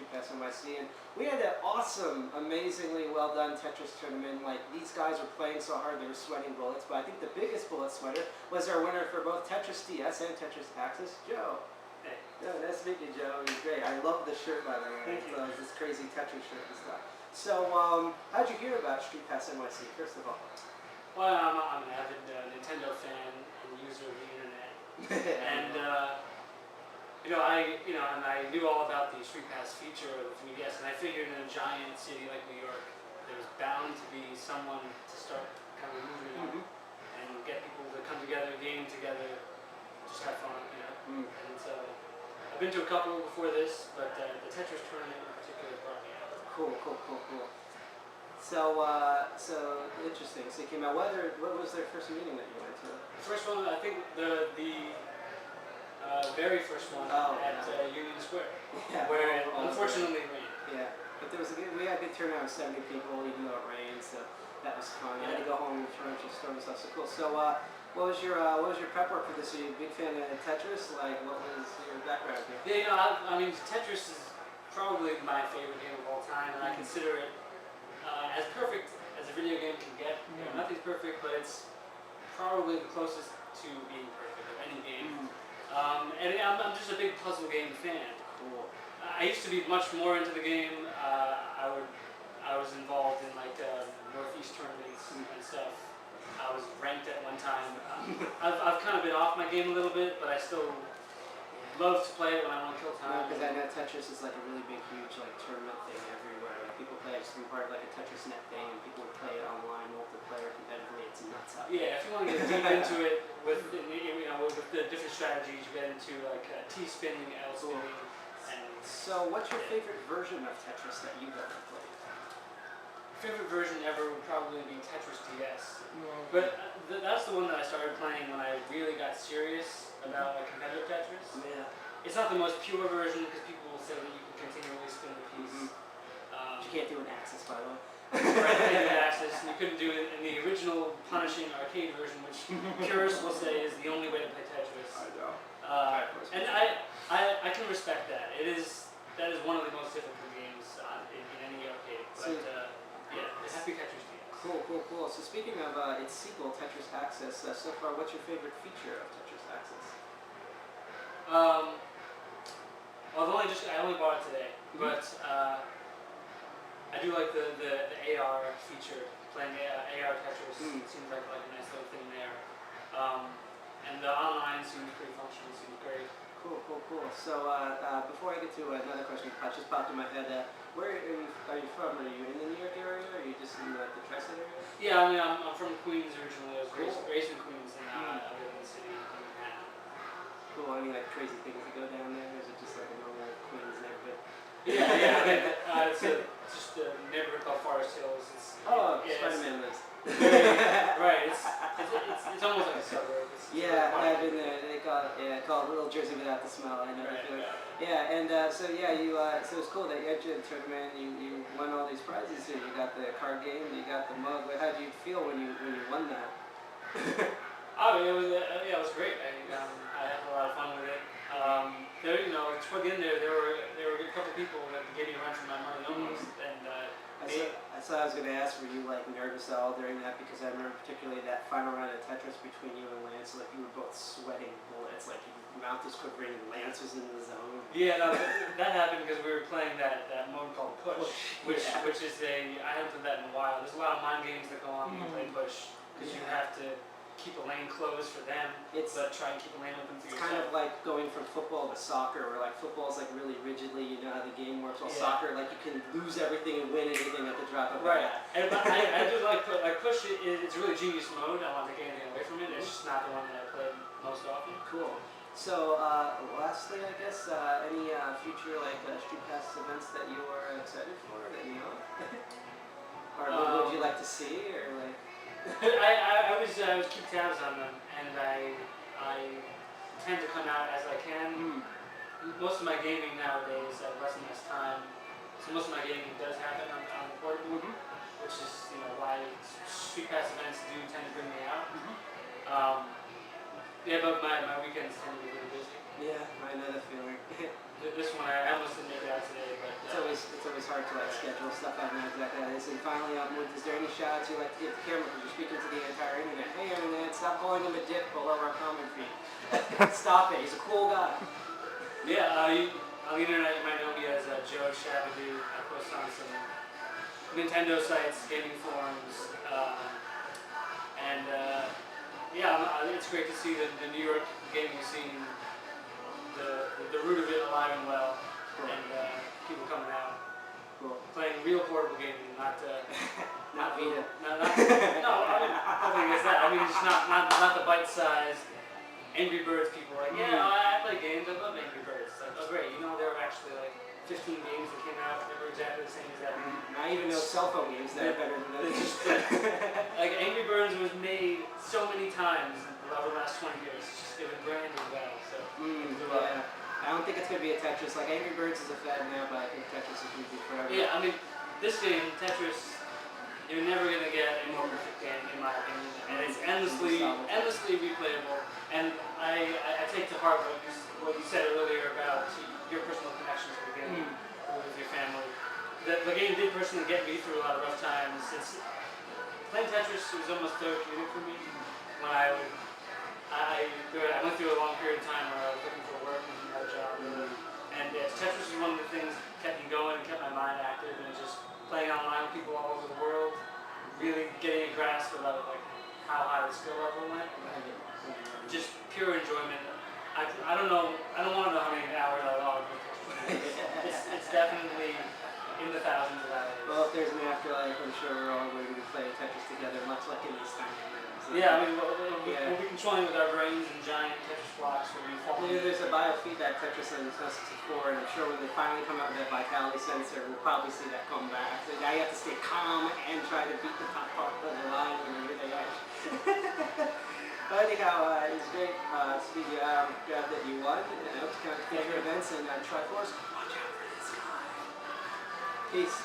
StreetPass NYC, and we had an awesome, amazingly well done Tetris tournament. Like, these guys were playing so hard they were sweating bullets, but I think the biggest bullet sweater was our winner for both Tetris DS and Tetris Axis, Joe. Hey. Yeah, nice to meet you, Joe. He's great. I love the shirt, by the way. Thank you. It's this crazy Tetris shirt and stuff. So, how'd you hear about StreetPass NYC, first of all? Well, I'm an avid Nintendo fan and user of the internet, and I knew all about the StreetPass feature of the 3DS, and I figured in a giant city like New York, there was bound to be someone to start kind of moving on and get people to come together, game together, just have fun, And so I've been to a couple before this, but the Tetris tournament in particular brought me out. Cool. So interesting. So you came out. What was their first meeting that you went to? The first one, I think the very first one at Union Square, where it unfortunately rained. Yeah, but we had a good turnout of 70 people, even though it rained. So that was fun. I had to go home and return to the store and stuff. So cool. So what was your prep work for this? Are you a big fan of Tetris? Like, what was your background here? Yeah, I mean, Tetris is probably my favorite game of all time, and I consider it as perfect as a video game can get. Nothing's perfect, but it's probably the closest to being perfect of any game. And I'm just a big puzzle game fan. Cool. I used to be much more into the game. I was involved in like Northeast tournaments and stuff. I was ranked at one time. I've kind of been off my game a little bit, but I still love to play it when I want to kill time. Because I know Tetris is like a really big, huge like tournament thing everywhere. Like people play it just in part like a Tetris net thing, and people would play it online, multiplayer, competitively. It's nuts out there. Yeah, if you want to get deep into it with the different strategies, you get into like T-spinning, L-spinning, and. So, what's your favorite version of Tetris that you've ever played? Favorite version ever would probably be Tetris DS, but that's the one that I started playing when I really got serious about like competitive Tetris. Yeah. It's not the most pure version because people will say that you can continually spin the piece. You can't do an Axis, by the way. Right, Axis. You couldn't do it in the original punishing arcade version, which purists will say is the only way to play Tetris. I know. And I can respect that. That is one of the most difficult games in any arcade. But happy Tetris games. Cool. So speaking of its sequel, Tetris Axis, so far, what's your favorite feature of Tetris Axis? Well, I only bought it today, but I do like the AR feature. Playing AR Tetris seems like a nice little thing there, and the online seems pretty functional. Seems great. Cool. So before I get to another question, that just popped in my head. Where are you from? Are you in the New York area, or are you just in the tri-state area? Yeah, I mean, I'm from Queens originally. I was raised in Queens, and now I live in the city in Manhattan. Cool. Any like crazy things that go down there, or is it just like a normal Queens neighborhood? Yeah. It's just a neighborhood called Forest Hills. Spider-Man lives. Right. It's almost like a suburb. I've been there. They call it Little Jersey without the smell. I know. Right. Yeah, and so it's cool that you entered the tournament. You won all these prizes here. You got the card game. You got the mug. How did you feel when you won that? It was great. I had a lot of fun with it. Toward the end there were a couple people that gave me a run for my money almost, and I was going to ask, were you like nervous at all during that? Because I remember particularly that final round of Tetris between you and Lance, like you were both sweating bullets, like your mouth was quivering and Lance was in the zone. Yeah, no, that happened because we were playing that mode called Push, which is I haven't played that in a while. There's a lot of mind games that go on when you play Push, because you have to keep a lane closed for them, but try and keep a lane open for yourself. It's kind of like going from football to soccer, where like football is like really rigidly, you know how the game works. While soccer, like you can lose everything and win anything at the drop of a hat. And I do like Push. It's a really genius mode. I don't want to take anything away from it. It's just not the one that I play most often. Cool. So lastly, I guess any future like StreetPass events that you are excited for that you know, or what would you like to see, or like? I always keep tabs on them, and I tend to come out as I can. Most of my gaming nowadays, I have less and less time, so most of my gaming does happen on the portable, which is why StreetPass events do tend to bring me out. But my weekends tend to be really busy. Yeah, I know that feeling. This one I almost didn't make it out today, but It's always hard to like schedule stuff. I don't know exactly how it is. And finally, is there any shout outs you like to give the camera because you're speaking to the entire internet? Hey internet, stop calling him a dick below our comment feed. Stop it. He's a cool guy. yeah, on the internet you might know me as Joe Shabadoo. I post on some Nintendo sites, gaming forums, and it's great to see the New York gaming scene, the root of it alive and well, Cool. and people coming out, Cool. playing real portable gaming, not Not Vita. no, I mean, nothing against that. I mean, just not the bite-sized Angry Birds people. Like, yeah, I play games. I love Angry Birds. Like, oh great, there were actually like 15 games that came out. They were exactly the same as that. I even know cell phone games that are better than those. It's just like Angry Birds was made so many times over the last 20 years. It was brand new well. So Yeah. I don't think it's going to be a Tetris. Like, Angry Birds is a fad now, but I think Tetris is going to be forever. yeah, I mean, this game, Tetris, you're never gonna get a more perfect game in my opinion, and it's endlessly replayable. And I take to heart what you said earlier about your personal connections to the game with your family. The game did personally get me through a lot of rough times. Playing Tetris was almost therapeutic for me when I went through a long period of time where I was looking for work and had a job. And Tetris was one of the things that kept me going and kept my mind active, and just playing online with people all over the world, really getting a grasp about like how high the skill level went. Just pure enjoyment. I don't know. I don't want to know how many hours I logged with Tetris. It's definitely in the thousands of hours. Well, if there's an afterlife, I'm sure we're all going to be playing Tetris together, much like in these times. Yeah, I mean, we'll be controlling with our brains and giant Tetris blocks. There's a biofeedback Tetris on 64, and I'm sure when they finally come out with that vitality sensor, we'll probably see that come back. So now you have to stay calm and try to beat the top part of the line when you're the edge. But anyhow, it's great speaking glad that you won. And I hope to come to future events and Triforce. Watch out for this guy. Peace.